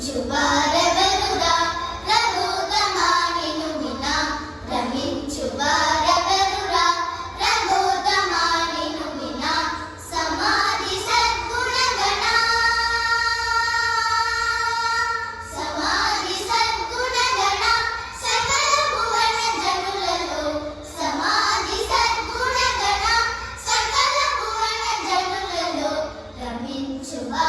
రమించువారెవరురా రఘుతమా నిను వినా రమించువారెవరురా రఘుతమా నిను వినా సమాధి సద్గుణగణ సమాధి సద్గుణగణ సకల భువన జనులలో సమాధి సద్గుణగణ సకల భువన జనులలో రమించువారెవరురా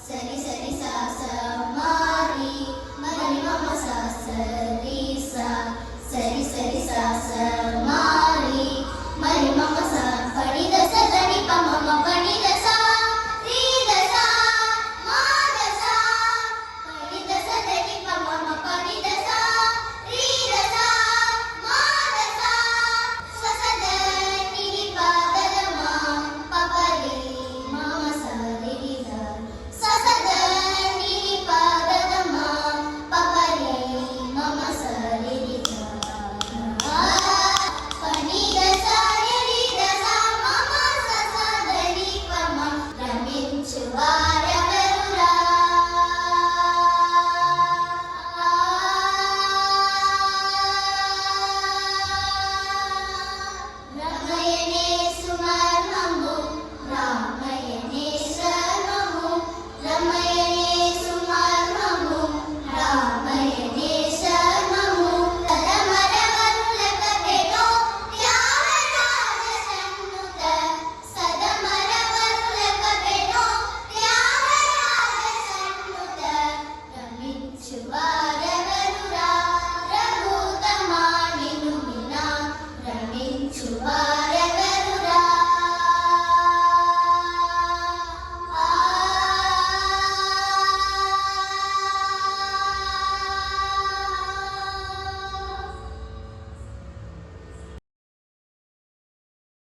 సరి సరి సా సమారి మరి మమ సా సరి సా సరి సరి సా